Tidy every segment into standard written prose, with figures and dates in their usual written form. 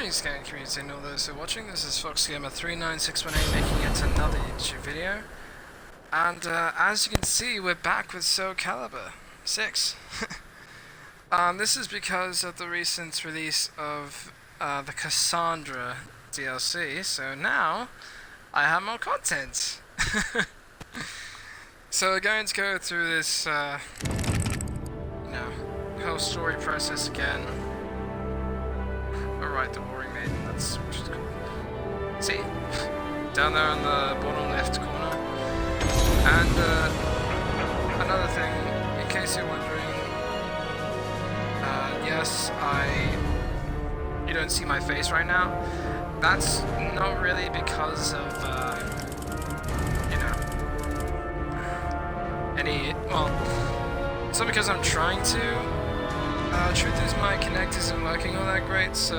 Greetings gaming community and all those who are watching. This is FoxGamer39618 making yet another YouTube video. And as you can see, we're back with SoulCalibur 6. This is because of the recent release of the Cassandra DLC, so now I have more content. So we're going to go through this whole story process again. Alright, the Warring Maiden, that's what she's called. See? Down there in the bottom left corner. And another thing, in case you're wondering, yes, you don't see my face right now. That's not really because of, it's not because I'm trying to. Truth is, my Kinect isn't working all that great, so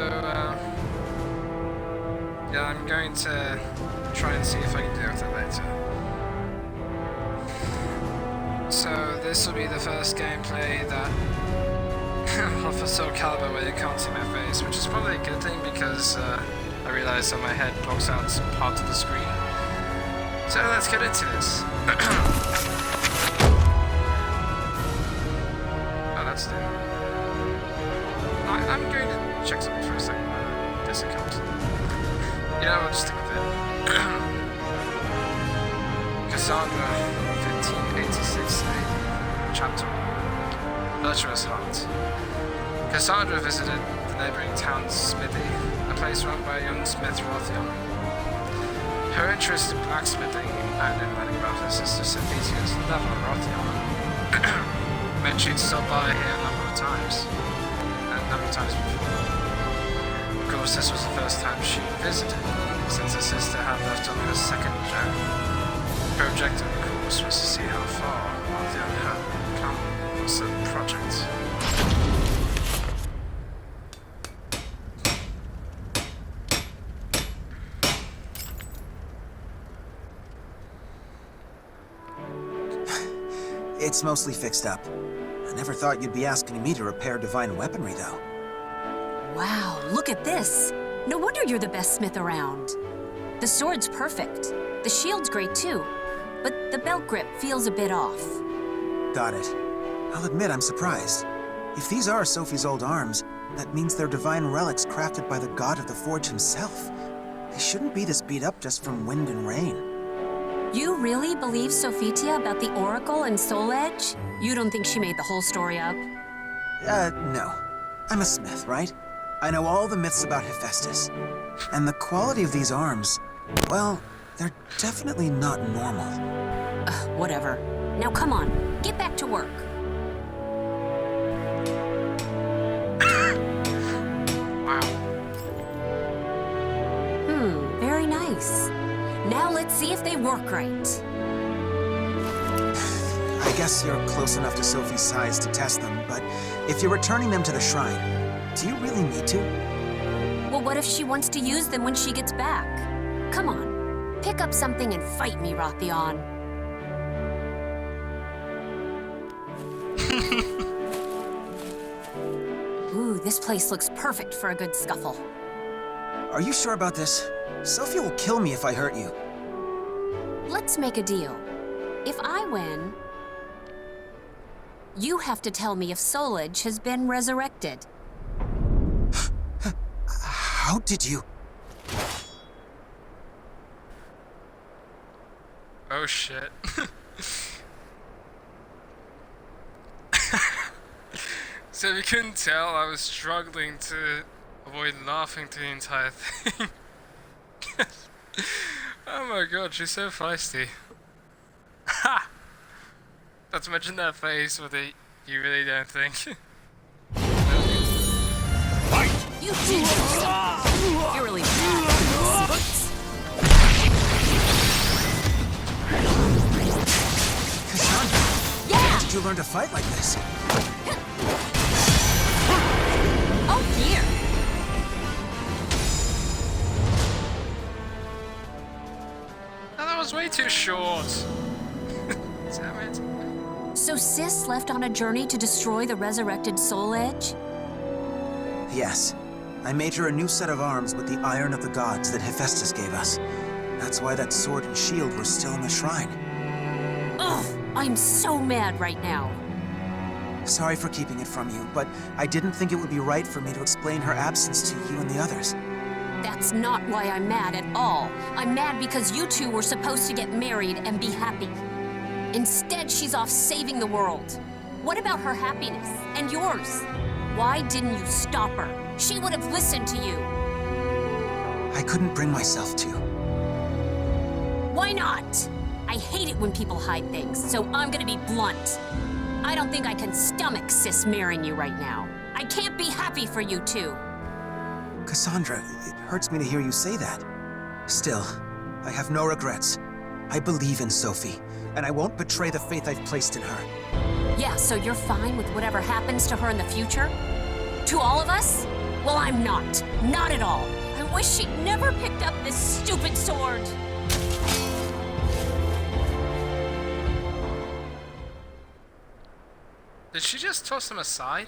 yeah, I'm going to try and see if I can do it later. So this will be the first gameplay that of a SoulCalibur where you can't see my face, which is probably a good thing because I realised that my head blocks out part of the screen. So let's get into this. Oh, that's the... I'm going to check something for a second. This account. You know, I'll just stick with it. Cassandra, 1586, Chapter 1. Virtuous Heart. Cassandra visited the neighbouring town Smithy, a place run by a young smith Rothion. Her interest in blacksmithing and in learning about her sister Sophitia's lover Rothion meant she'd stop by here a number of times. Before. Of course, this was the first time she visited, since her sister had left on her second journey. Her objective, of course, was to see how far Rothion had come with a certain project. It's mostly fixed up. I never thought you'd be asking me to repair divine weaponry, though. Wow, look at this. No wonder you're the best smith around. The sword's perfect. The shield's great too. But the belt grip feels a bit off. Got it. I'll admit I'm surprised. If these are Sophie's old arms, that means they're divine relics crafted by the god of the forge himself. They shouldn't be this beat up just from wind and rain. You really believe Sophitia about the Oracle and Soul Edge? You don't think she made the whole story up? No. I'm a smith, right? I know all the myths about Hephaestus. And the quality of these arms, well, they're definitely not normal. Whatever. Now come on, get back to work. Wow. Very nice. Now let's see if they work right. I guess you're close enough to Sophie's size to test them, but if you're returning them to the shrine, do you really need to? Well, what if she wants to use them when she gets back? Come on, pick up something and fight me, Rothion. Ooh, this place looks perfect for a good scuffle. Are you sure about this? Sophie will kill me if I hurt you. Let's make a deal. If I win, you have to tell me if Soul Edge has been resurrected. How did you... Oh shit. So if you couldn't tell, I was struggling to avoid laughing to the entire thing. Oh my god, she's so feisty. Ha! Not to mention that face with the you really don't think. You did it! You're really bad. Cassandra! Yeah! Did you learn to fight like this? Oh dear! Oh, that was way too short. Damn it. So Sis left on a journey to destroy the resurrected Soul Edge? Yes. I made her a new set of arms with the iron of the gods that Hephaestus gave us. That's why that sword and shield were still in the shrine. Ugh, I'm so mad right now. Sorry for keeping it from you, but I didn't think it would be right for me to explain her absence to you and the others. That's not why I'm mad at all. I'm mad because you two were supposed to get married and be happy. Instead, she's off saving the world. What about her happiness and yours? Why didn't you stop her? She would have listened to you. I couldn't bring myself to. Why not? I hate it when people hide things, so I'm gonna be blunt. I don't think I can stomach Sis marrying you right now. I can't be happy for you two. Cassandra, it hurts me to hear you say that. Still, I have no regrets. I believe in Sophie, and I won't betray the faith I've placed in her. Yeah, so you're fine with whatever happens to her in the future? To all of us? Well, I'm not. Not at all. I wish she'd never picked up this stupid sword. Did she just toss him aside?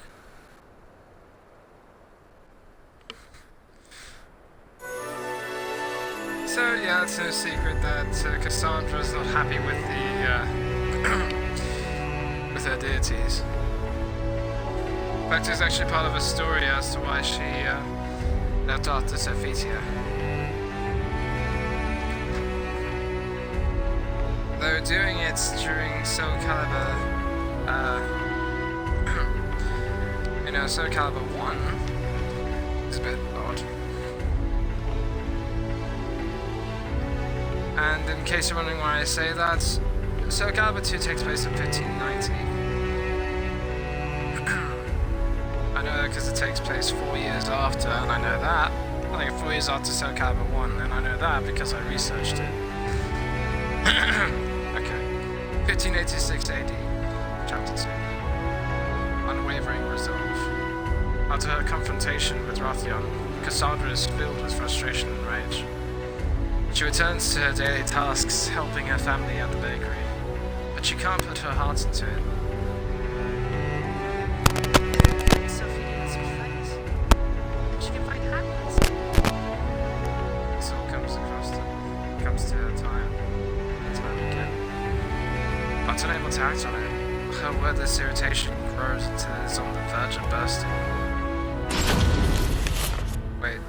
So yeah, it's no secret that Cassandra's not happy with the with her deities. In fact, it's actually part of a story as to why she left after Sophitia. Though doing it during SoulCalibur, SoulCalibur 1 is a bit odd. And in case you're wondering why I say that, SoulCalibur 2 takes place in 1590. I know that because it takes place 4 years after, and I know that. I think 4 years after SoulCalibur 1, and I know that because I researched it. Okay. 1586 AD, Chapter 2. Unwavering resolve. After her confrontation with Rathion, Cassandra is filled with frustration and rage. She returns to her daily tasks, helping her family at the bakery, but she can't put her heart into it. Sophie needs some friends. She can find happiness. This all comes to her time and time again. But unable to act on it, her wordless irritation grows until it is on the verge of bursting. Wait.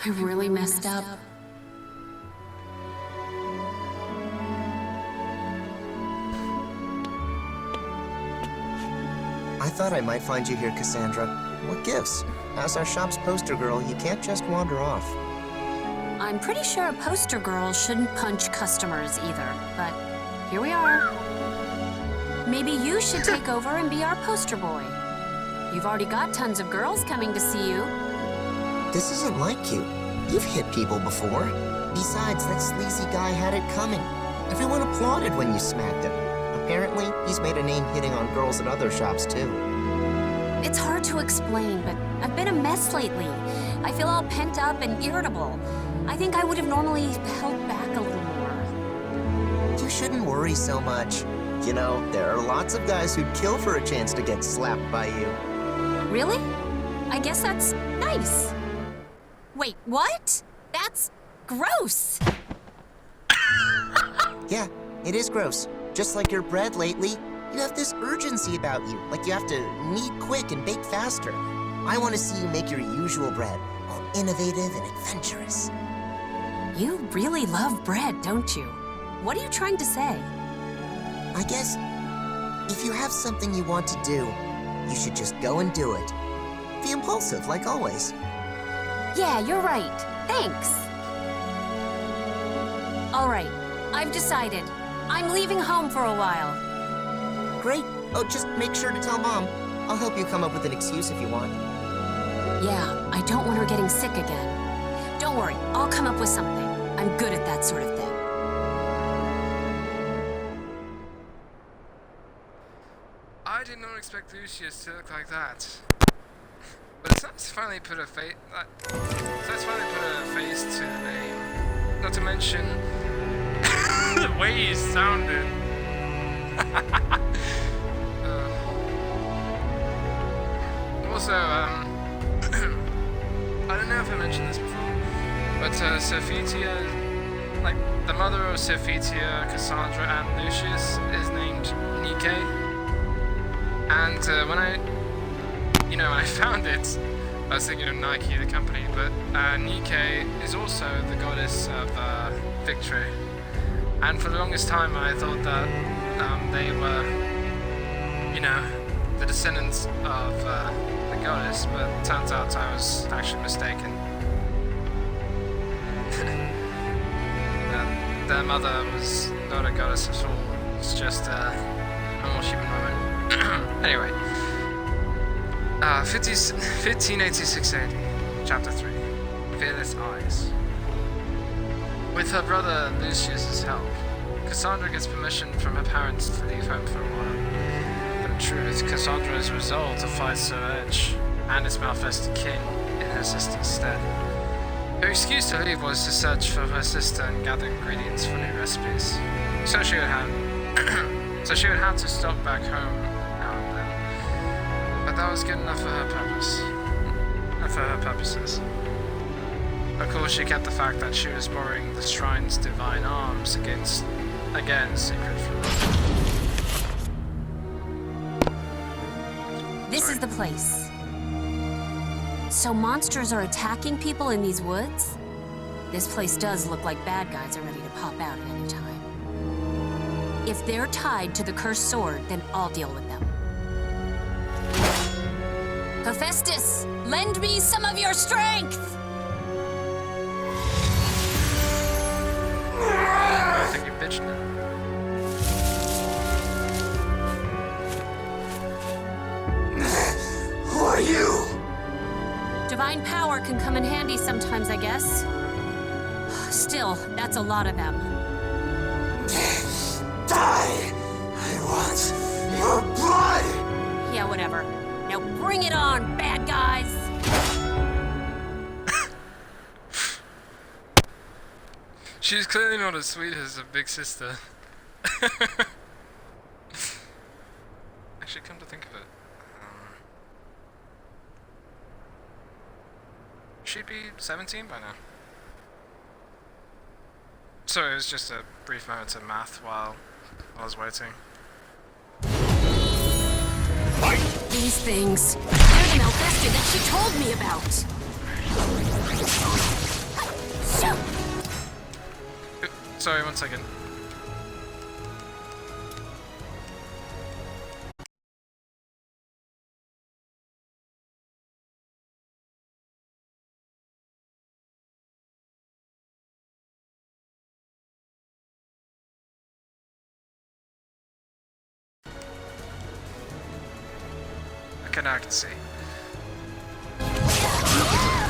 I really messed up. I thought I might find you here, Cassandra. What gives? As our shop's poster girl, you can't just wander off. I'm pretty sure a poster girl shouldn't punch customers either, but here we are. Maybe you should take over and be our poster boy. You've already got tons of girls coming to see you. This isn't like you. You've hit people before. Besides, that sleazy guy had it coming. Everyone applauded when you smacked him. Apparently, he's made a name hitting on girls at other shops, too. It's hard to explain, but I've been a mess lately. I feel all pent up and irritable. I think I would have normally held back a little more. You shouldn't worry so much. You know, there are lots of guys who'd kill for a chance to get slapped by you. Really? I guess that's nice. Wait, what? That's gross. Yeah, it is gross. Just like your bread lately, you have this urgency about you, like you have to knead quick and bake faster. I want to see you make your usual bread, all innovative and adventurous. You really love bread, don't you? What are you trying to say? I guess if you have something you want to do, you should just go and do it. Be impulsive, like always. Yeah, you're right. Thanks. All right, I've decided. I'm leaving home for a while. Great. Oh, just make sure to tell Mom. I'll help you come up with an excuse if you want. Yeah, I don't want her getting sick again. Don't worry, I'll come up with something. I'm good at that sort of thing. I did not expect Lucius to look like that. But it's nice to finally put a face. It's nice to finally put a face to the name. Not to mention the way he sounded. So, I don't know if I mentioned this before, but Sophitia, like the mother of Sophitia, Cassandra, and Lucius is named Nike. And when I found it, I was thinking of Nike, the company, but Nike is also the goddess of victory. And for the longest time, I thought that they were, the descendants of the goddess, but it turns out I was actually mistaken. Their mother was not a goddess at all. It's just a normal human woman. Anyway, 1586 AD, Chapter 3, Fearless Eyes. With her brother Lucius's help, Cassandra gets permission from her parents to leave home for a while. But in truth, Cassandra is resolved to fight Sir Edge and his malfested king in her sister's stead. Her excuse to leave was to search for her sister and gather ingredients for new recipes. So she would have to stop back home now and then. But that was good enough for her purpose. For her purposes. Of course, she kept the fact that she was borrowing the shrine's divine arms against, again, secret food. This is the place. So monsters are attacking people in these woods? This place does look like bad guys are ready to pop out at any time. If they're tied to the cursed sword, then I'll deal with them. Hephaestus, lend me some of your strength! I think you bitched now. Who are you? Divine power can come in handy sometimes, I guess. Still, that's a lot of them. Die! I want your blood! Yeah, whatever. Now bring it on, bad guys! She's clearly not as sweet as her big sister. Actually, come to think of it. She'd be 17 by now. Sorry, it was just a brief moment of math while I was waiting. These things. They're the Malfested that she told me about. Sorry, one second. Okay, now I can see.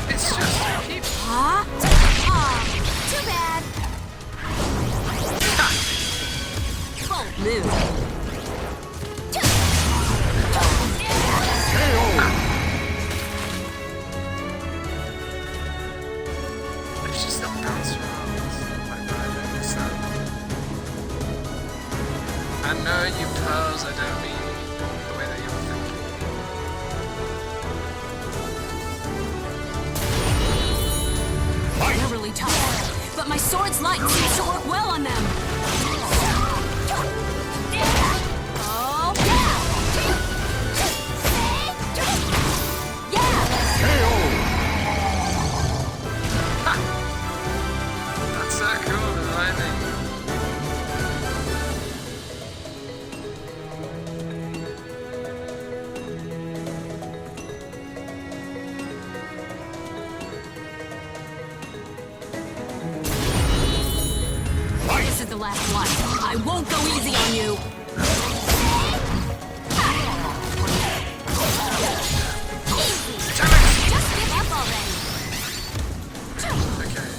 It's just a keep. Huh? Aw, too bad. Bold move. If she still bounce around like that, I don't understand. I know you pearls, I don't mean the way that you were thinking. They're really tough, but my sword's light seems to work well on them. Oh, yeah! That's so cool, the lightning. This is the last one. I won't go easy on you. Just give up already. Okay.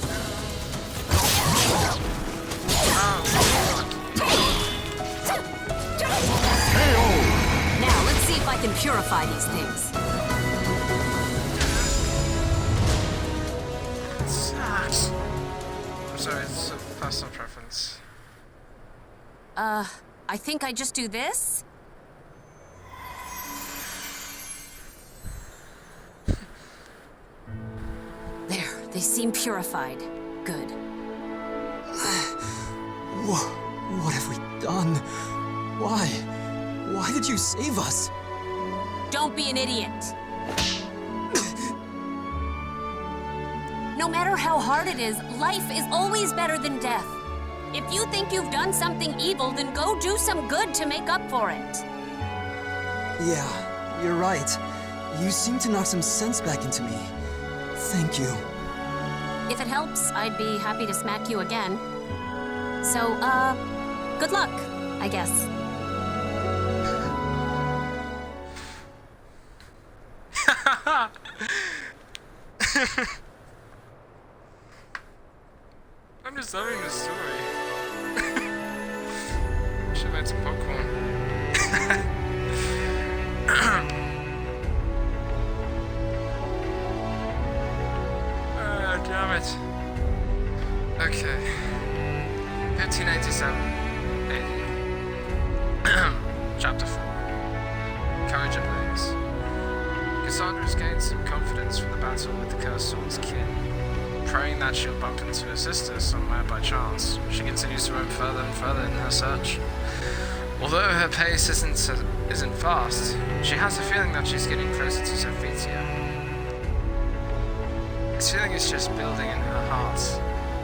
Now let's see if I can purify these things. It sucks. I'm sorry, it's a personal preference. I think I just do this? seem purified. Good. What have we done? Why? Why did you save us? Don't be an idiot. No matter how hard it is, life is always better than death. If you think you've done something evil, then go do some good to make up for it. Yeah, you're right. You seem to knock some sense back into me. Thank you. If it helps, I'd be happy to smack you again. So, good luck, I guess. I'm just loving this story. Should've made some popcorn. Damn it. Okay. 1587 AD. Chapter 4. Courage ablaze. Cassandra has gained some confidence from the battle with the Cursed Sword's kin. Praying that she'll bump into her sister somewhere by chance, she continues to roam further and further in her search. Although her pace isn't fast, she has a feeling that she's getting closer to Sophitia. This feeling is just building in her heart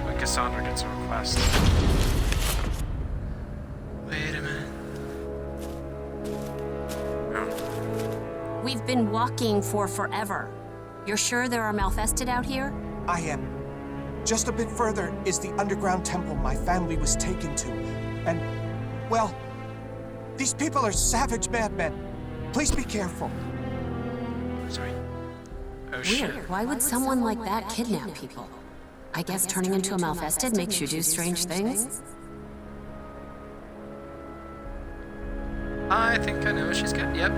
when Cassandra gets a request. Wait a minute. Oh. We've been walking for forever. You're sure there are Malfested out here? I am. Just a bit further is the underground temple my family was taken to. And, well, these people are savage madmen. Please be careful. Sorry. Oh shit. Weird. Why would someone like that kidnap people? I guess turning into a Malfested makes you do strange things? I think I know where she's going. Yep.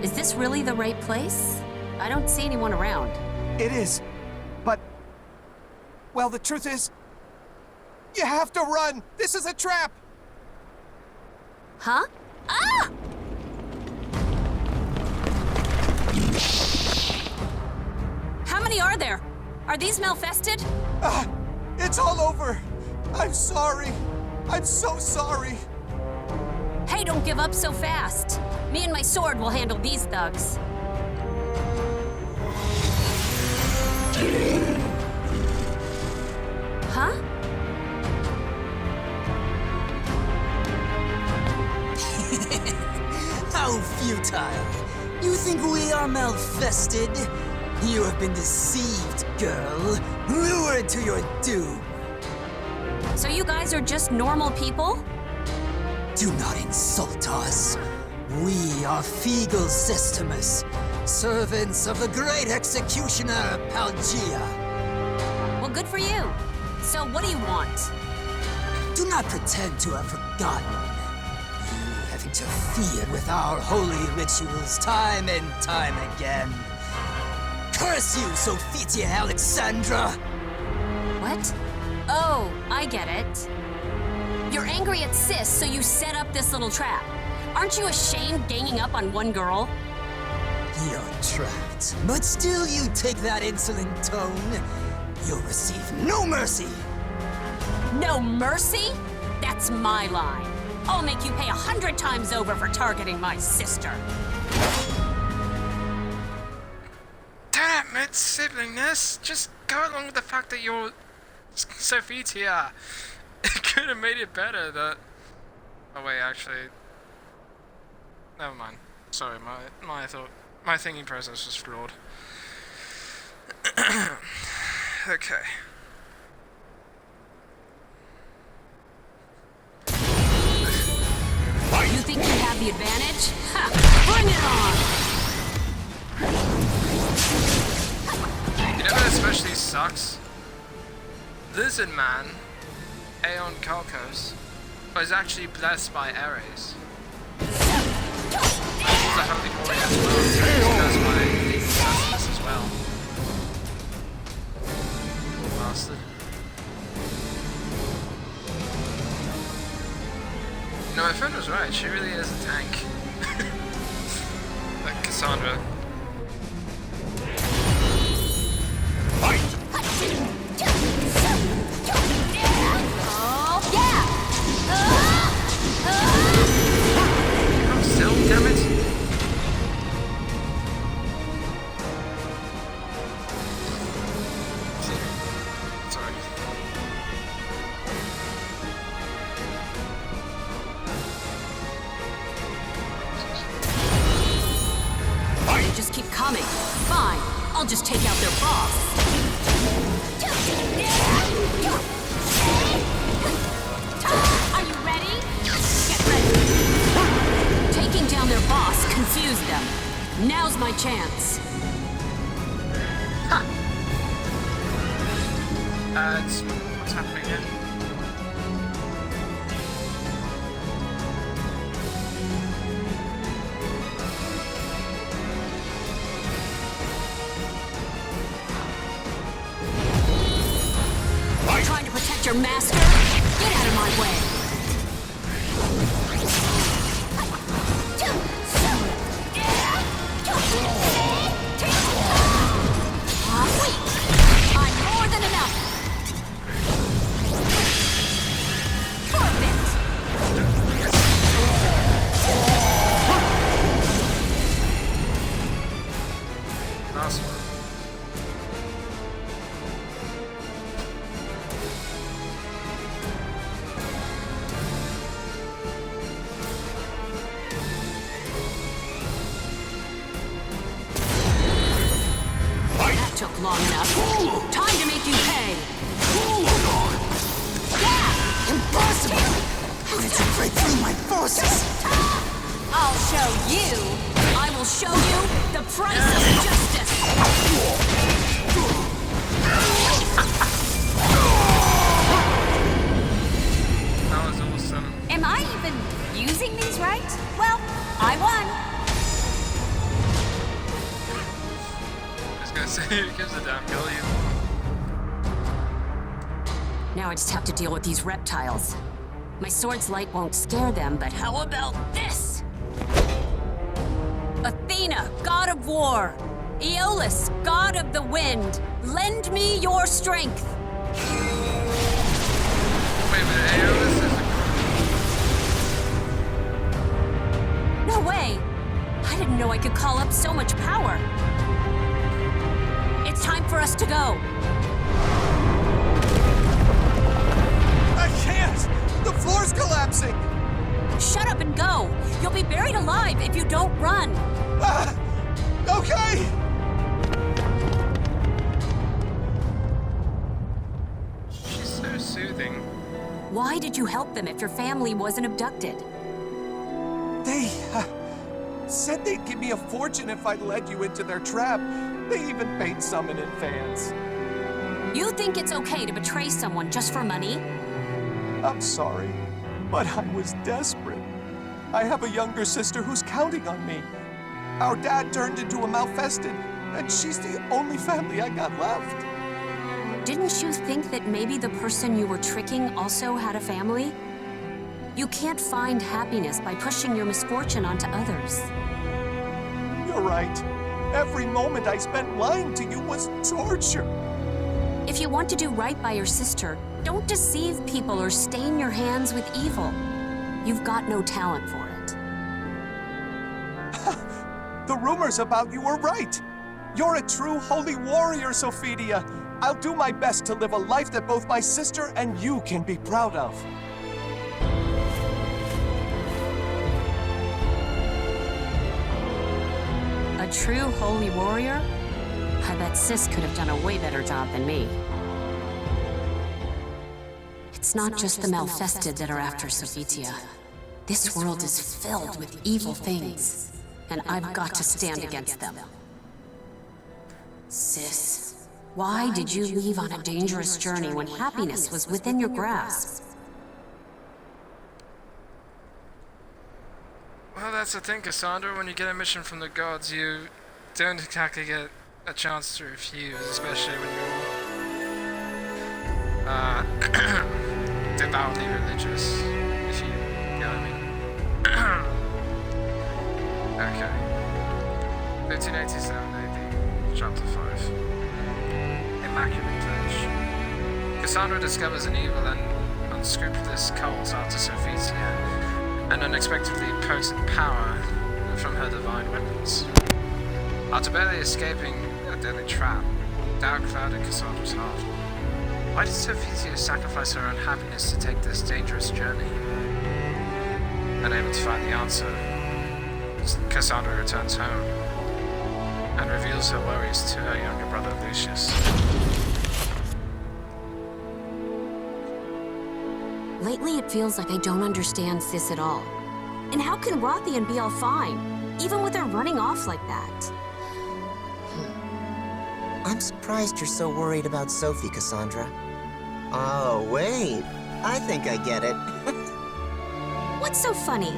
Is this really the right place? I don't see anyone around. It is. But, well, the truth is, you have to run. This is a trap. Huh? Ah! How many are there? Are these Malfested? It's all over. I'm sorry. I'm so sorry. Hey, don't give up so fast. Me and my sword will handle these thugs. Huh? How futile. You think we are Malfested? You have been deceived, girl. Lured to your doom. So you guys are just normal people? Do not insult us. We are Feegle Systemus, servants of the great executioner, Palgia. Well, good for you. So what do you want? Do not pretend to have forgotten. You have interfered with our holy rituals time and time again. Curse you, Sophitia Alexandra! What? Oh, I get it. You're angry at Sis, so you set up this little trap. Aren't you ashamed ganging up on one girl? You're trapped. But still you take that insolent tone. You'll receive no mercy. No mercy? That's my line. I'll make you pay 100 times over for targeting my sister. Damn it, siblingness. Just go along with the fact that you're Sophitia. It could have made it better that... Oh wait, actually... Never mind. Sorry, my thinking process was flawed. Okay. You think you have the advantage? Ha! Bring it on! You know what especially sucks? Lizard Man, Aeon Kalkos, was actually blessed by Ares. He's a holy warrior as well, so he's blessed by the Justice as well. Poor bastard. No, my friend was right, she really is a tank. Like Cassandra. I'll just take out their boss. Are you ready? Get ready. Taking down their boss confused them. Now's my chance. What's happening here? Trying to protect your master? Get out of my way. Wait! I'm more than enough. Perfect. Last one. That took long enough. Time to make you pay. Yeah! Impossible! How did you break through my forces? I'll show you. I will show you the price of justice. That was awesome. Am I even using these right? Well, I won. I was gonna say, who gives a damn, girl? You. Now I just have to deal with these reptiles. My sword's light won't scare them, but how about this? Athena, god of war. Aeolus, god of the wind. Lend me your strength. Wait a minute, Aeolus is a... No way! I didn't know I could call up so much power. It's time for us to go. I can't! The floor's collapsing! Shut up and go. You'll be buried alive if you don't run. Okay! She's so soothing. Why did you help them if your family wasn't abducted? They said they'd give me a fortune if I led you into their trap. They even paid summon in fans. You think it's okay to betray someone just for money? I'm sorry, but I was desperate. I have a younger sister who's counting on me. Our dad turned into a malfested, and she's the only family I got left. Didn't you think that maybe the person you were tricking also had a family? You can't find happiness by pushing your misfortune onto others. You're right. Every moment I spent lying to you was torture. If you want to do right by your sister, don't deceive people or stain your hands with evil. You've got no talent for it. The rumors about you were right. You're a true holy warrior, Sophidia. I'll do my best to live a life that both my sister and you can be proud of. A true holy warrior? I bet Sis could have done a way better job than me. It's not just the malfested that are after Sophitia. This world is filled with evil things, and I've got to stand against them. Sis, why did you leave on a dangerous journey when happiness was within your grasp? Well, that's the thing, Cassandra. When you get a mission from the gods, you don't exactly get a chance to refuse, especially when you're devoutly religious, if you get what I mean. Okay. 1587 AD, Chapter 5. Immaculate Pledge. Cassandra discovers an evil and unscrupulous cult after Sophitia, an unexpectedly potent power from her divine weapons. After barely escaping a deadly trap, doubt clouded Cassandra's heart. Why did Sophitia sacrifice her own happiness to take this dangerous journey? Unable to find the answer, Cassandra returns home. and reveals her worries to her younger brother Lucius. Lately, it feels like I don't understand Sis at all. And how can Rothian be all fine, even with her running off like that? I'm surprised you're so worried about Sophie, Cassandra. Oh, wait. I think I get it. What's so funny?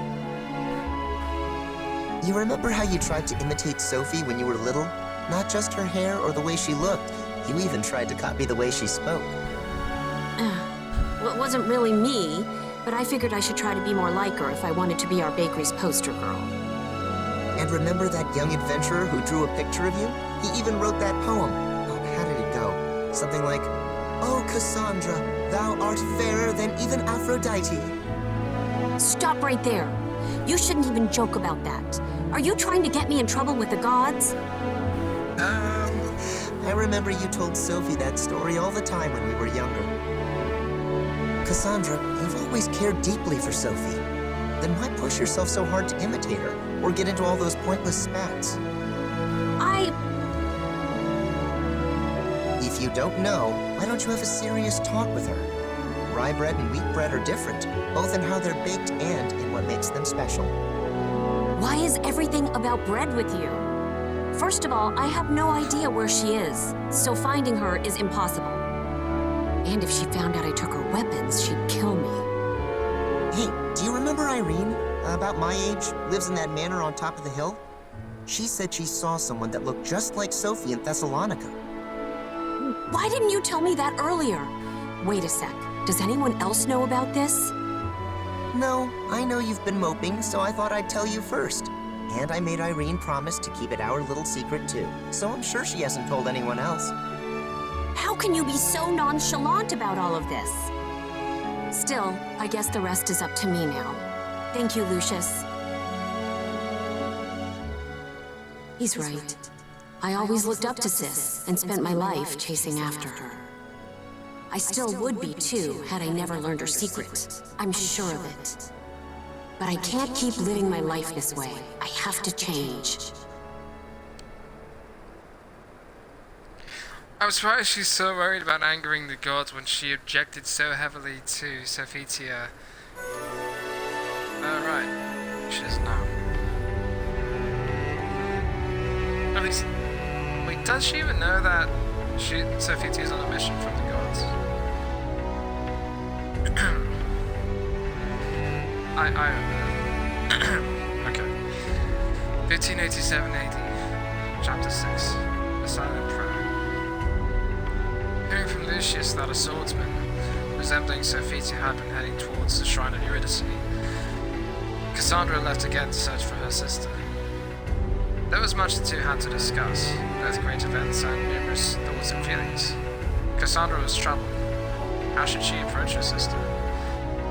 You remember how you tried to imitate Sophie when you were little? Not just her hair or the way she looked. You even tried to copy the way she spoke. Well, it wasn't really me, but I figured I should try to be more like her if I wanted to be our bakery's poster girl. And remember that young adventurer who drew a picture of you? He even wrote that poem. Oh, how did it go? Something like, "Oh, Cassandra, thou art fairer than even Aphrodite." Stop right there. You shouldn't even joke about that. Are you trying to get me in trouble with the gods? I remember you told Sophie that story all the time when we were younger. Cassandra, you've always cared deeply for Sophie. Then why push yourself so hard to imitate her, or get into all those pointless spats? If you don't know, why don't you have a serious talk with her? Rye bread and wheat bread are different, both in how they're baked and in what makes them special. Why is everything about bread with you? First of all, I have no idea where she is, so finding her is impossible. And if she found out I took her weapons, she'd kill me. Hey, do you remember Irene? About my age, lives in that manor on top of the hill? She said she saw someone that looked just like Sophie in Thessalonica. Why didn't you tell me that earlier? Wait a sec. Does anyone else know about this? No, I know you've been moping, so I thought I'd tell you first. And I made Irene promise to keep it our little secret too, so I'm sure she hasn't told anyone else. How can you be so nonchalant about all of this? Still, I guess the rest is up to me now. Thank you, Lucius. He's right. I always looked up to Sis and spent my life chasing after her. I still would be too, had I never learned her secret. I'm sure of it. But I can't keep living my life this way. I have to change. I'm surprised she's so worried about angering the gods when she objected so heavily to Sophitia. Oh, right. She doesn't know. At least, wait, does she even know that Sophitia is on a mission from the gods? I okay. 1587 AD, Chapter 6, The Silent Prayer. Hearing from Lucius that a swordsman resembling Sophitia had been heading towards the Shrine of Eurydice, Cassandra left again to search for her sister. There was much the two had to discuss, both great events and numerous thoughts and feelings. Cassandra was troubled. How should she approach her sister?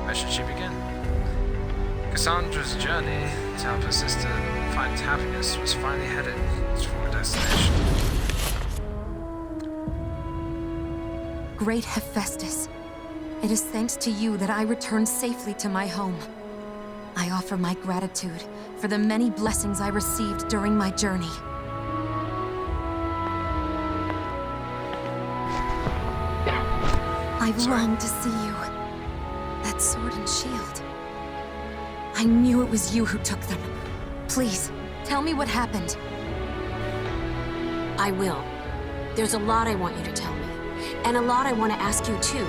Where should she begin? Cassandra's journey to help her sister find happiness was finally headed for a destination. Great Hephaestus, it is thanks to you that I returned safely to my home. I offer my gratitude for the many blessings I received during my journey. I've longed to see you. That sword and shield. I knew it was you who took them. Please, tell me what happened. I will. There's a lot I want you to tell me. And a lot I want to ask you too.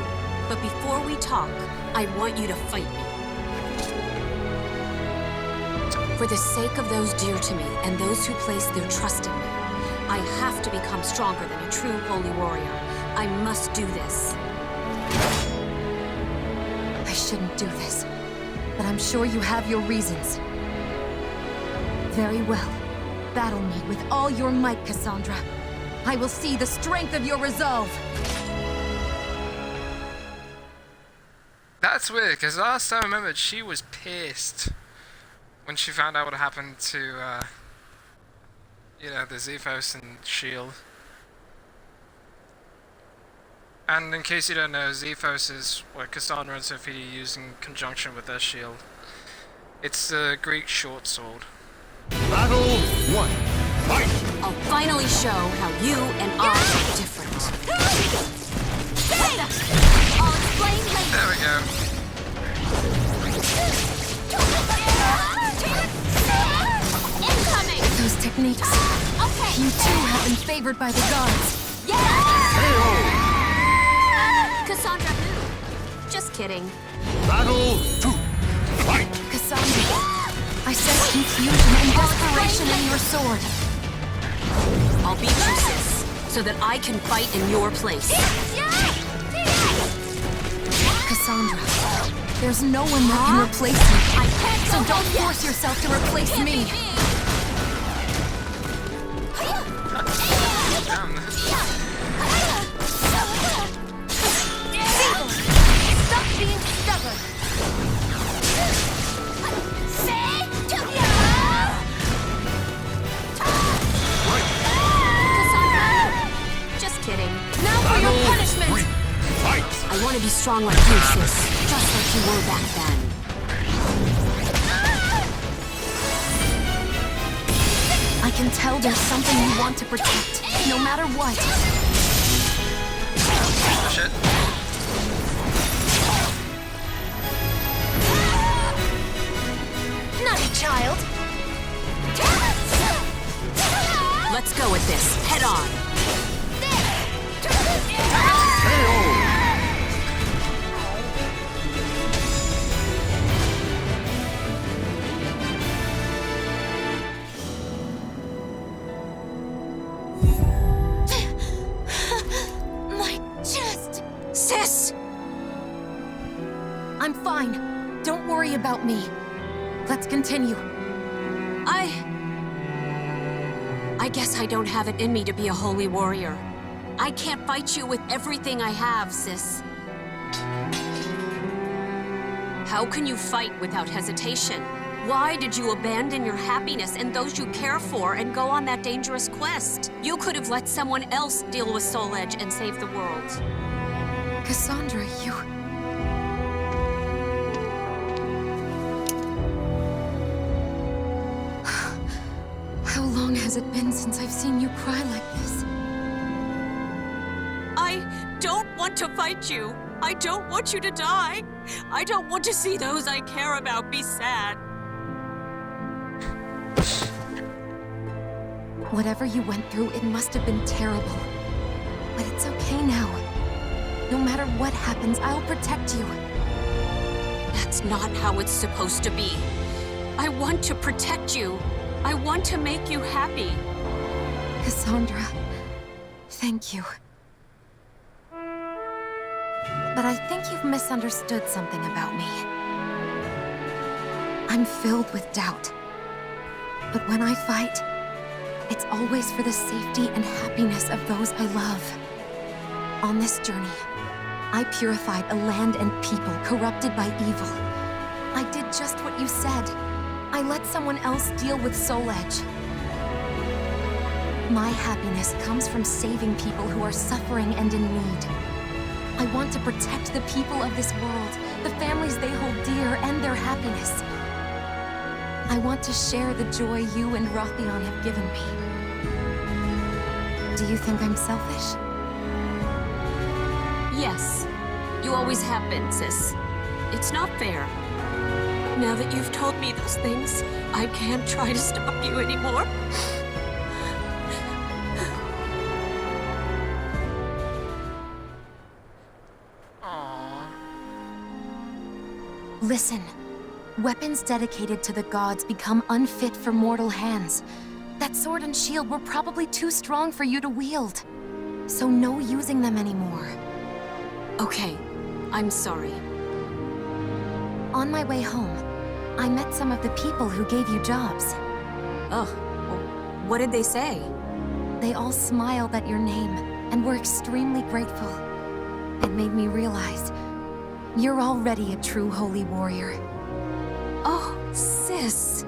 But before we talk, I want you to fight me. For the sake of those dear to me and those who place their trust in me, I have to become stronger than a true holy warrior. I must do this. I shouldn't do this, but I'm sure you have your reasons. Very well. Battle me with all your might, Cassandra. I will see the strength of your resolve. That's weird, because last time I remembered, she was pissed when she found out what happened to, the Zephos and shield. And in case you don't know, Zephos is what Cassandra and Sophia use in conjunction with their shield. It's the Greek short sword. Battle 1. I'll finally show how you and I are different. I'll explain later. There we go. Incoming! Those techniques. Okay. You too have been favored by the gods. Cassandra who? Just kidding. Battle 2. Fight! Cassandra, I sense confusion and desperation in your sword. I'll beat you, sis, so that I can fight in your place. Cassandra, there's no one that can replace me. I can't So don't force yourself to replace me. Stop being stubborn. Cassandra, just kidding. Now for your punishment. I want to be strong like you, sis. Just like you were back then. I can tell there's something you want to protect, no matter what. Oh, shit. Naughty child. Let's go with this. Head on. My chest. Sis! I'm fine. Don't worry about me. Let's continue. I guess I don't have it in me to be a holy warrior. I can't fight you with everything I have, sis. How can you fight without hesitation? Why did you abandon your happiness and those you care for and go on that dangerous quest? You could have let someone else deal with Soul Edge and save the world. Cassandra, you... How long has it been since I've seen you cry like this? I don't want to fight you. I don't want you to die. I don't want to see those I care about be sad. Whatever you went through, it must have been terrible. But it's okay now. No matter what happens, I'll protect you. That's not how it's supposed to be. I want to protect you. I want to make you happy. Cassandra, thank you. But I think you've misunderstood something about me. I'm filled with doubt. But when I fight, it's always for the safety and happiness of those I love. On this journey, I purified a land and people corrupted by evil. I did just what you said. I let someone else deal with Soul Edge. My happiness comes from saving people who are suffering and in need. I want to protect the people of this world, the families they hold dear, and their happiness. I want to share the joy you and Rothion have given me. Do you think I'm selfish? Yes, you always have been, sis. It's not fair. Now that you've told me those things, I can't try to stop you anymore. Listen, weapons dedicated to the gods become unfit for mortal hands. That sword and shield were probably too strong for you to wield. So no using them anymore. Okay, I'm sorry. On my way home, I met some of the people who gave you jobs. Ugh, what did they say? They all smiled at your name and were extremely grateful. It made me realize you're already a true holy warrior. Oh, sis.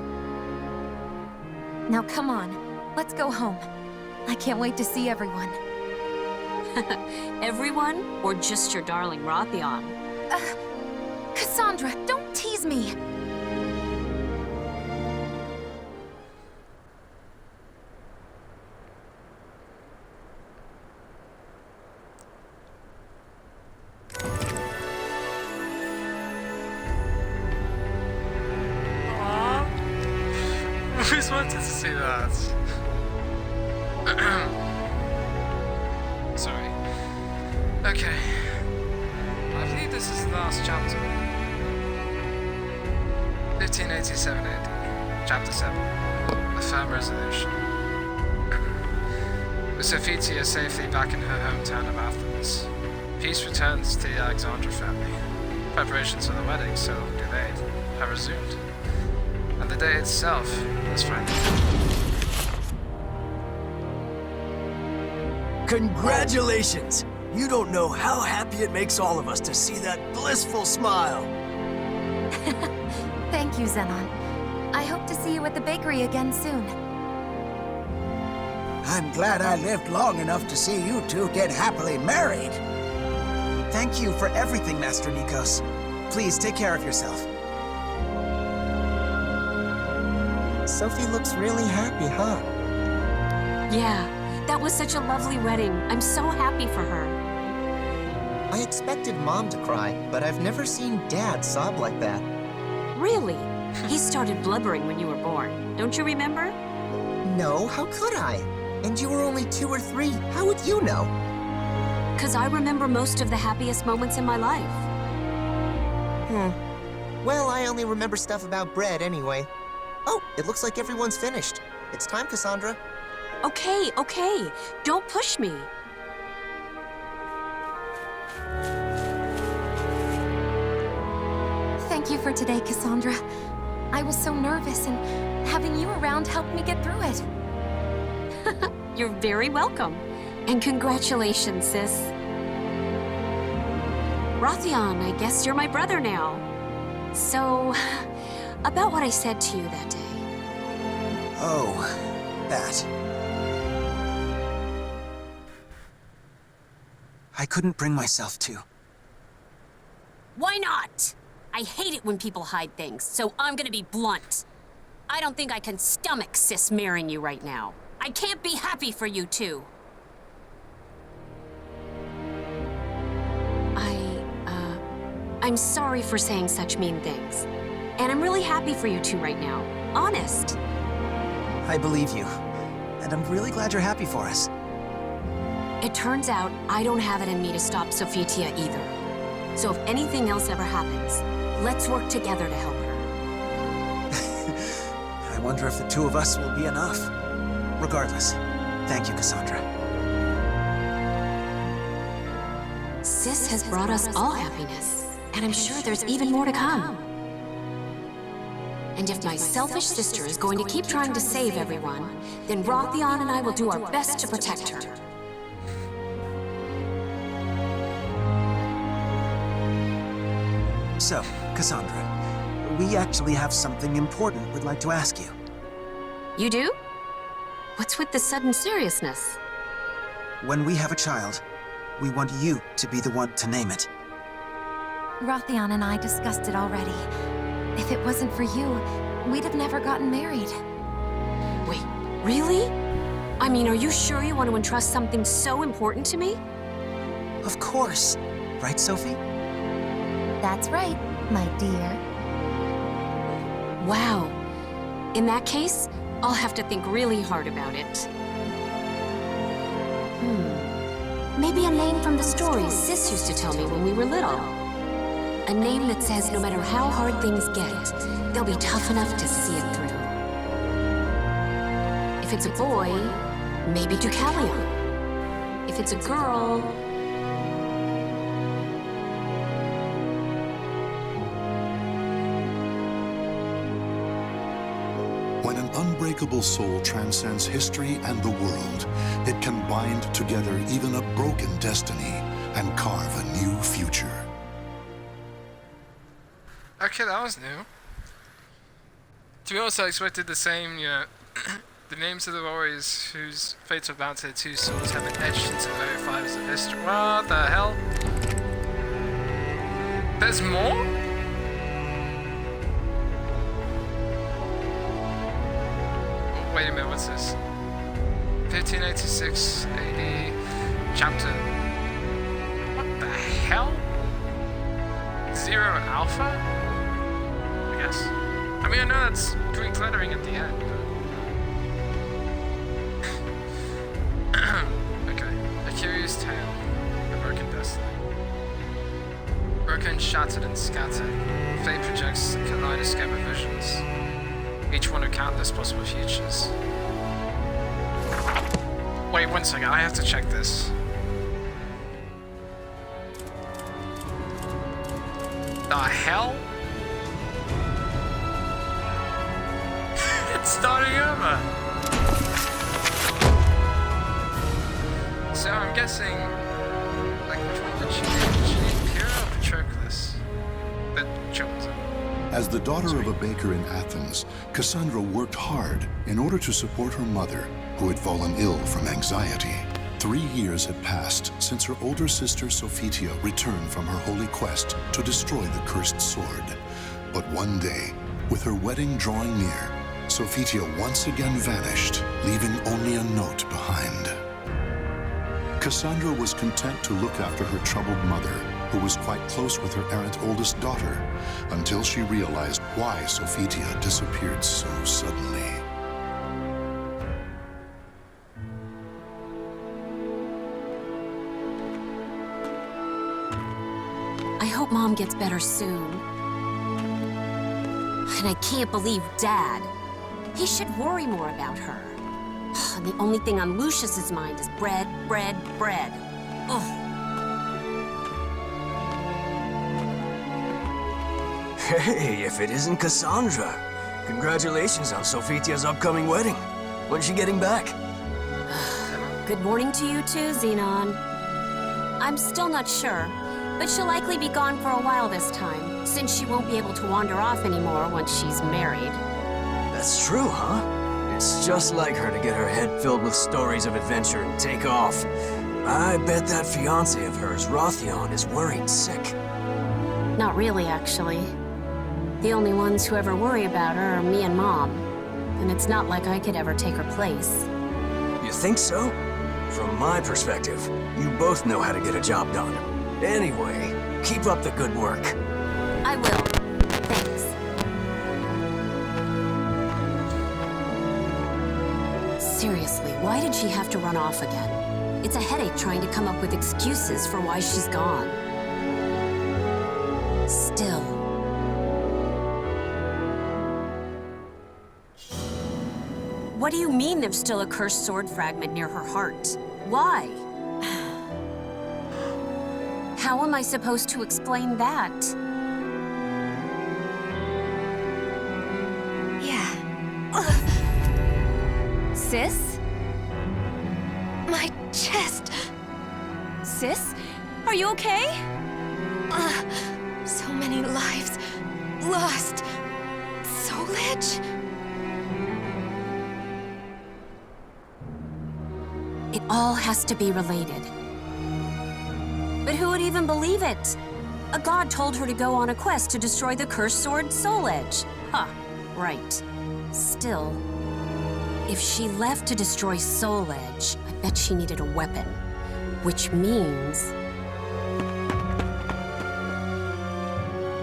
Now come on, let's go home. I can't wait to see everyone. Everyone, or just your darling Rothion? Cassandra, don't tease me! always wanted to see that. Sorry. Okay. I believe this is the last chapter. 1587 AD. Chapter 7. A Firm Resolution. With Sophitia safely back in her hometown of Athens, peace returns to the Alexandra family. Preparations for the wedding, so delayed, have resumed. And the day itself was finally. Congratulations! You don't know how happy it makes all of us to see that blissful smile. Thank you, Zenon. I hope to see you at the bakery again soon. I'm glad I lived long enough to see you two get happily married. Thank you for everything, Master Nikos. Please take care of yourself. Sophie looks really happy, huh? Yeah, that was such a lovely wedding. I'm so happy for her. I expected Mom to cry, but I've never seen Dad sob like that. Really? He started blubbering when you were born. Don't you remember? No, how could I? And you were only 2 or 3. How would you know? 'Cause I remember most of the happiest moments in my life. Well, I only remember stuff about bread anyway. Oh, it looks like everyone's finished. It's time, Cassandra. Okay, okay. Don't push me. Thank you for today, Cassandra. I was so nervous, and having you around helped me get through it. You're very welcome. And congratulations, sis. Rothion, I guess you're my brother now. So, about what I said to you that day. Oh, that. I couldn't bring myself to. Why not? I hate it when people hide things, so I'm gonna be blunt. I don't think I can stomach sis marrying you right now. I can't be happy for you two. I'm sorry for saying such mean things. And I'm really happy for you two right now. Honest. I believe you. And I'm really glad you're happy for us. It turns out I don't have it in me to stop Sophitia either. So if anything else ever happens, let's work together to help her. I wonder if the two of us will be enough. Regardless, thank you, Cassandra. Sis has brought us all happiness, and I'm sure there's even more to come. And if my selfish sister is going to keep trying to save everyone, then Rothion and I will do our best to protect her. So, Cassandra, we actually have something important we'd like to ask you. You do? What's with the sudden seriousness? When we have a child, we want you to be the one to name it. Rothion and I discussed it already. If it wasn't for you, we'd have never gotten married. Wait, really? I mean, are you sure you want to entrust something so important to me? Of course. Right, Sophie? That's right, my dear. Wow. In that case, I'll have to think really hard about it. Maybe a name from the stories Sis used to tell me when we were little. A name that says no matter how hard things get, they'll be tough enough to see it through. If it's a boy, maybe Deucalion. If it's a girl... When an unbreakable soul transcends history and the world, it can bind together even a broken destiny and carve a new future. Okay, that was new. To be honest, I expected the same, the names of the warriors whose fates were bound to their two swords have been etched into the very fibers of history. What the hell? There's more? Oh, wait a minute, what's this? 1586 AD, chapter... What the hell? Zero Alpha? I guess. I mean, I know that's Greek lettering at the end, but... shattered and scattered, fate projects a kaleidoscope of visions, each one of countless possible futures. Wait 1 second, I have to check this. The hell? It's starting over. So I'm guessing, like, which one did she need? Did she need Pyrrha or Patroclus? The chosen. As the daughter of a baker in Athens, Cassandra worked hard in order to support her mother, who had fallen ill from anxiety. 3 years had passed since her older sister Sophitia returned from her holy quest to destroy the cursed sword. But one day, with her wedding drawing near, Sophitia once again vanished, leaving only a note behind. Cassandra was content to look after her troubled mother, who was quite close with her errant oldest daughter, until she realized why Sophitia disappeared so suddenly. I hope Mom gets better soon. And I can't believe Dad. He should worry more about her. And the only thing on Lucius's mind is bread, bread, bread. Ugh. Hey, if it isn't Cassandra. Congratulations on Sophitia's upcoming wedding. When's she getting back? Good morning to you too, Xenon. I'm still not sure, but she'll likely be gone for a while this time, since she won't be able to wander off anymore once she's married. That's true, huh? It's just like her to get her head filled with stories of adventure and take off. I bet that fiancé of hers, Rothion, is worried sick. Not really, actually. The only ones who ever worry about her are me and Mom. And it's not like I could ever take her place. You think so? From my perspective, you both know how to get a job done. Anyway, keep up the good work. I will. Thanks. Seriously, why did she have to run off again? It's a headache trying to come up with excuses for why she's gone. Still. What do you mean there's still a cursed sword fragment near her heart? Why? How am I supposed to explain that? Yeah. Sis? My chest. Sis? Are you okay? So many lives lost. Soulage? It all has to be related. But who would even believe it? A god told her to go on a quest to destroy the cursed sword Soulage. Ha, right. Still, if she left to destroy Soulage, I bet she needed a weapon. Which means...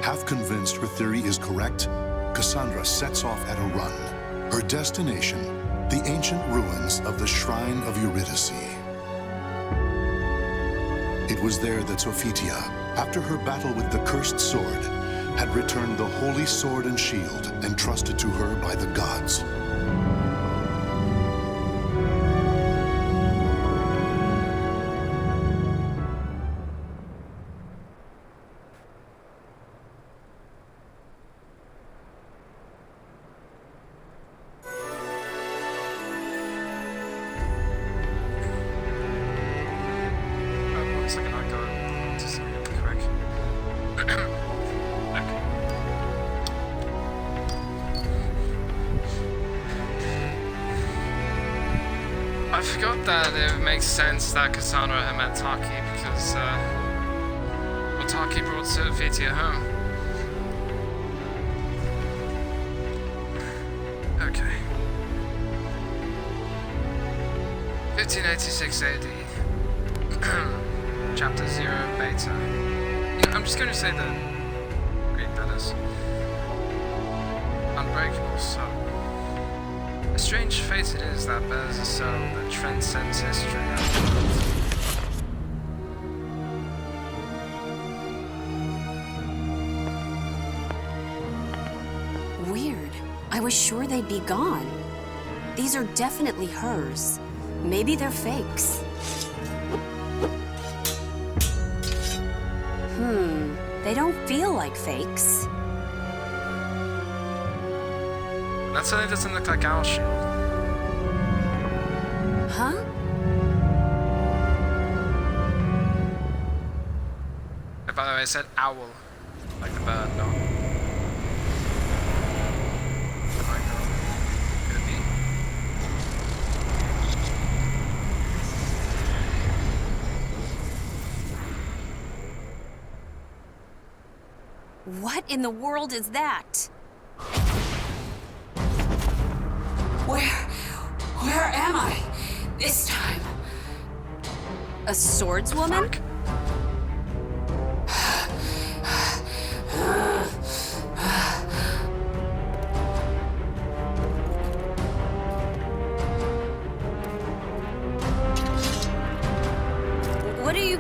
Half convinced her theory is correct, Cassandra sets off at a run. Her destination, the ancient ruins of the Shrine of Eurydice. It was there that Sophitia, after her battle with the cursed sword, had returned the holy sword and shield entrusted to her by the gods. I forgot that it makes sense that Cassandra had met Taki because, well, Taki brought Sophitia home. Okay. 1586 AD. Chapter 0 Beta. Yeah, I'm just going to say the Greek letters. Unbreakable soul. A strange fate it is that bears a soul that transcends history and world. Weird. I was sure they'd be gone. These are definitely hers. Maybe they're fakes. They don't feel like fakes. That certainly doesn't look like our shield. Huh? By the way, I said owl. Like the bird, no. Could it be? What in the world is that? Where am I this time? A swordswoman? Fuck. What are you...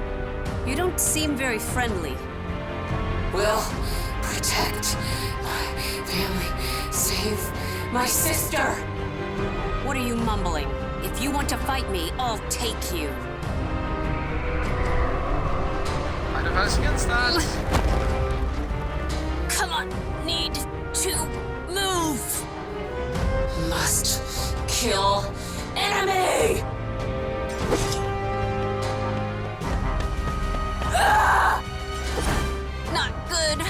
You don't seem very friendly. Will protect my family, save my sister. What are you mumbling? If you want to fight me, I'll take you. I'd advise against that. Come on, need to move. Must kill enemy. Not good.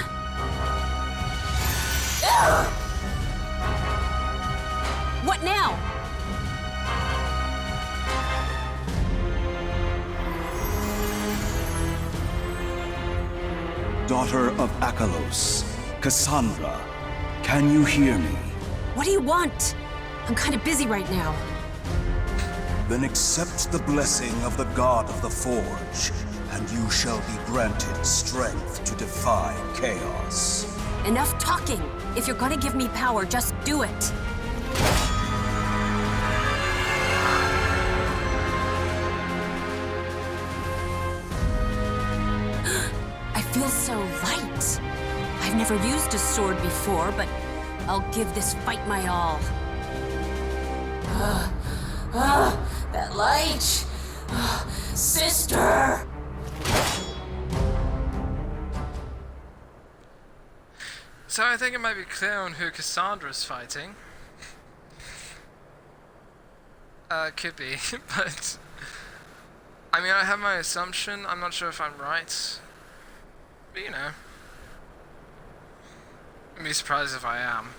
What now? Daughter of Akalos, Cassandra, can you hear me? What do you want? I'm kind of busy right now. Then accept the blessing of the God of the Forge, and you shall be granted strength to defy chaos. Enough talking. If you're gonna give me power, just do it. I feel so light. I've never used a sword before, but I'll give this fight my all. That light. Sister. So I think it might be clear on who Cassandra's fighting. Could be, but... I mean, I have my assumption. I'm not sure if I'm right. But, you know. I'd be surprised if I am.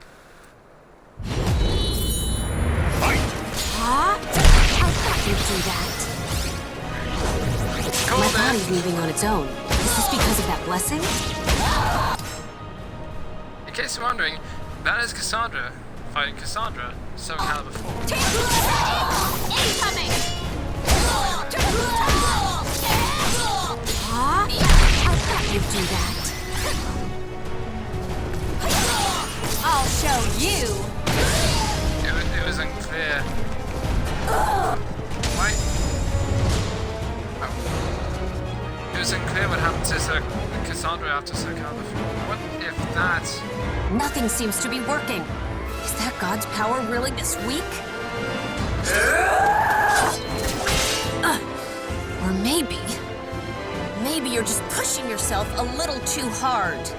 Huh? I thought you'd do that. Called My it. body's moving on its own. Is this because of that blessing? In case you're wondering, that is Cassandra fighting Cassandra, SoulCalibur 4. Incoming! Huh? I thought you'd do that. I'll show you! It was unclear. Why? Oh. It was unclear what happened to Cassandra after SoulCalibur 4. What if that... Nothing seems to be working. Is that God's power really this weak? Or maybe you're just pushing yourself a little too hard.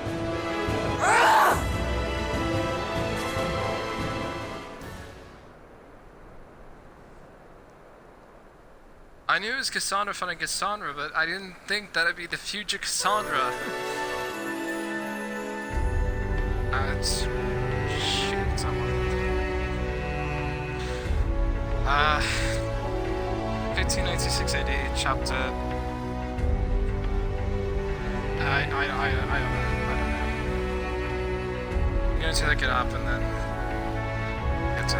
I knew it was Cassandra fighting Cassandra, but I didn't think that'd be the future Cassandra. Let's shoot someone. 1586 AD, chapter... I don't know. I'm going to look it up and then get to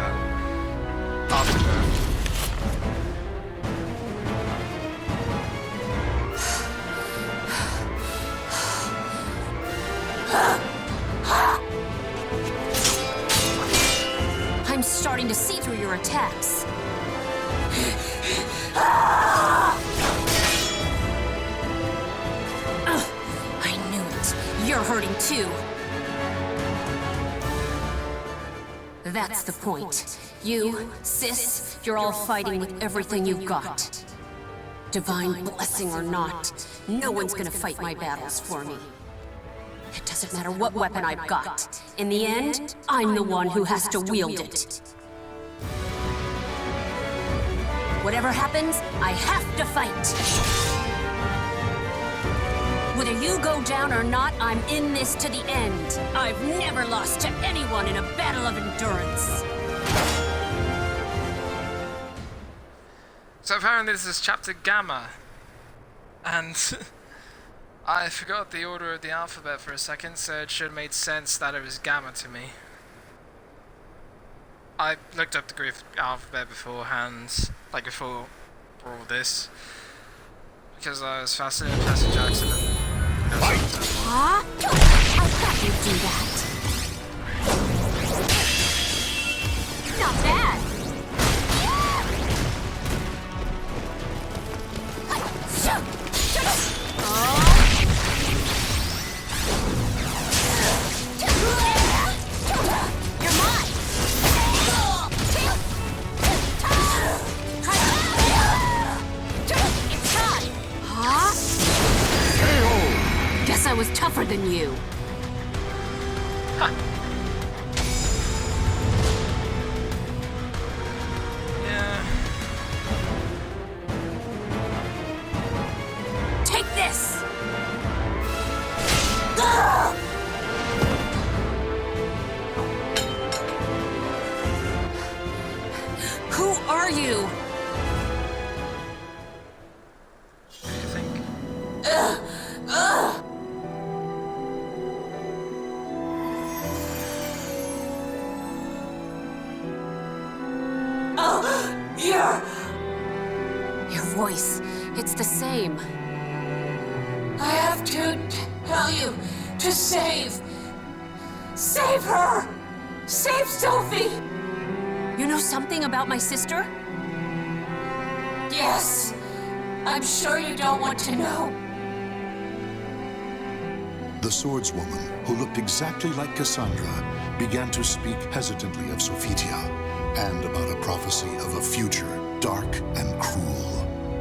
Afterbirth. I'm starting to see through your attacks. I knew it. You're hurting too. That's the point. You, sis, you're all fighting with everything you've got. Divine blessing or not, no one's gonna fight my battles for me. It doesn't matter what weapon I've got. In the end, I'm the one who has to wield it. Whatever happens, I have to fight. Whether you go down or not, I'm in this to the end. I've never lost to anyone in a battle of endurance. So apparently this is chapter Gamma. And I forgot the order of the alphabet for a second, so it should have made sense that it was Gamma to me. I looked up the Greek alphabet beforehand, like before all this, because I was fascinated with Percy Jackson and Huh? I thought you'd do that. Not bad. You're mine. It's time. Huh? Guess I was tougher than you. Huh. Yeah. Take this! Who are you? What do you think? Your voice, it's the same. I have to tell you to save her! Save Sophie! You know something about my sister? Yes, I'm sure you don't want to know. The swordswoman, who looked exactly like Cassandra, began to speak hesitantly of Sophitia and about a prophecy of a future dark and cruel.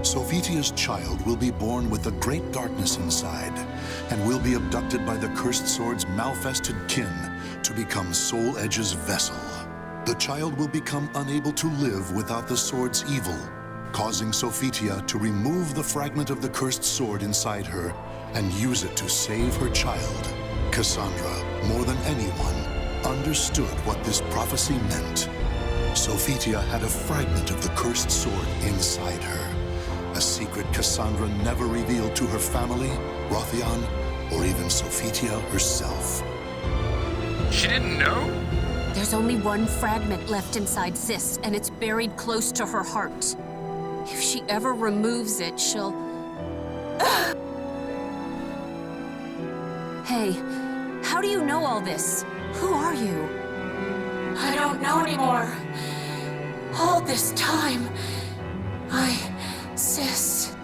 Sophitia's child will be born with a great darkness inside and will be abducted by the cursed sword's malfested kin to become Soul Edge's vessel. The child will become unable to live without the sword's evil, causing Sophitia to remove the fragment of the cursed sword inside her and use it to save her child. Cassandra, more than anyone, understood what this prophecy meant. Sophitia had a fragment of the cursed sword inside her, a secret Cassandra never revealed to her family, Rothion, or even Sophitia herself. She didn't know? There's only one fragment left inside Sis, and it's buried close to her heart. If she ever removes it, she'll... Hey, how do you know all this? Who are you? I don't know anymore. All this time, Sis.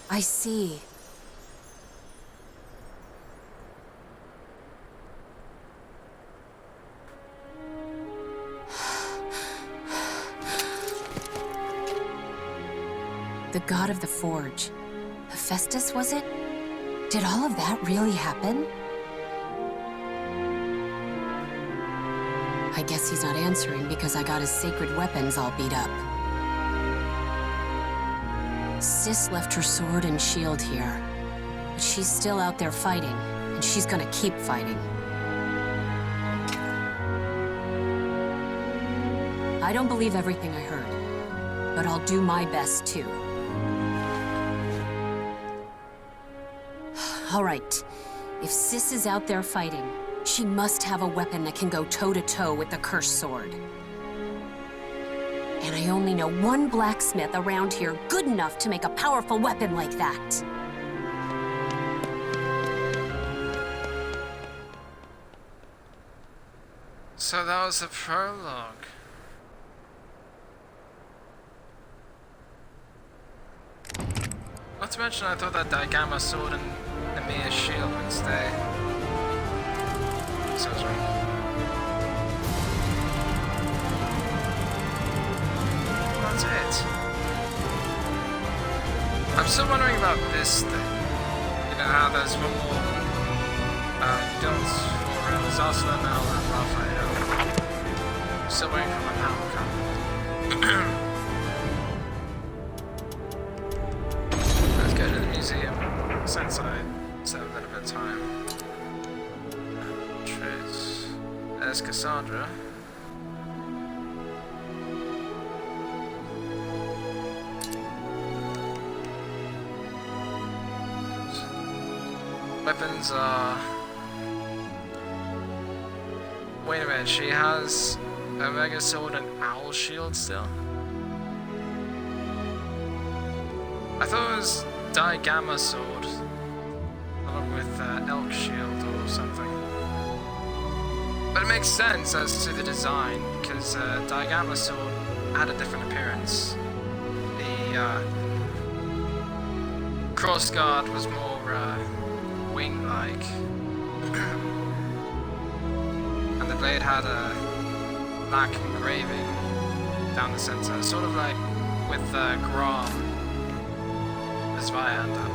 I see. The god of the forge. Hephaestus, was it? Did all of that really happen? I guess he's not answering because I got his sacred weapons all beat up. Sis left her sword and shield here, but she's still out there fighting, and she's gonna keep fighting. I don't believe everything I heard, but I'll do my best too. All right, if Sis is out there fighting, she must have a weapon that can go toe-to-toe with the cursed sword. And I only know one blacksmith around here good enough to make a powerful weapon like that. So that was the prologue. to mention I thought that Digamma sword and Nemea's shield would stay. So I was wrong. That's it. I'm still wondering about this thing. You know how there's one more guns for Zaslav now and Raphael. Still waiting for my power come. Let's go to the museum since I still have a little bit of time. Trace. There's Cassandra. Weapons are... Wait a minute, she has a Mega Sword and Owl Shield still? I thought it was Digamma Sword, along with Elk Shield or something. But it makes sense as to the design, because Digamma Sword had a different appearance. The Cross Guard was more wing-like. And the blade had a black engraving down the center, sort of like with Grom as Viander.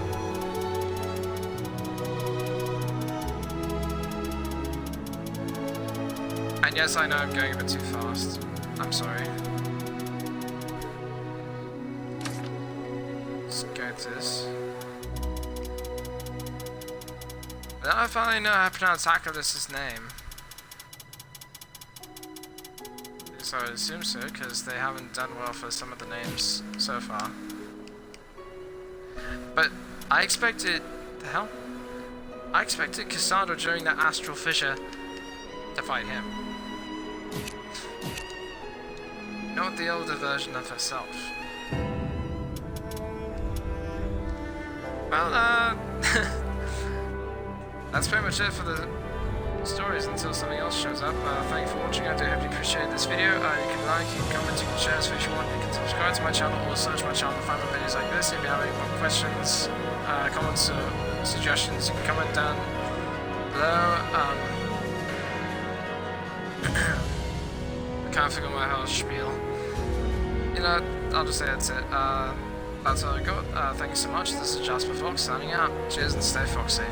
And yes, I know I'm going a bit too fast. I'm sorry. Let's go to this. Now I finally know how to pronounce Acrolus's name. So I assume so, because they haven't done well for some of the names so far. But I expected... the hell? I expected Cassandra during that astral fissure to fight him. Not the older version of herself. Well, that's pretty much it for the stories until something else shows up. Thank you for watching. I do hope you appreciated this video. You can like, you can comment, you can share this if you want. You can subscribe to my channel or search my channel to find more videos like this. If you have any more questions, comments, or suggestions, you can comment down below. I can't figure my whole spiel. You know, I'll just say that's it. That's all I got. Thank you so much. This is Jasper Fox signing out. Cheers and stay foxy.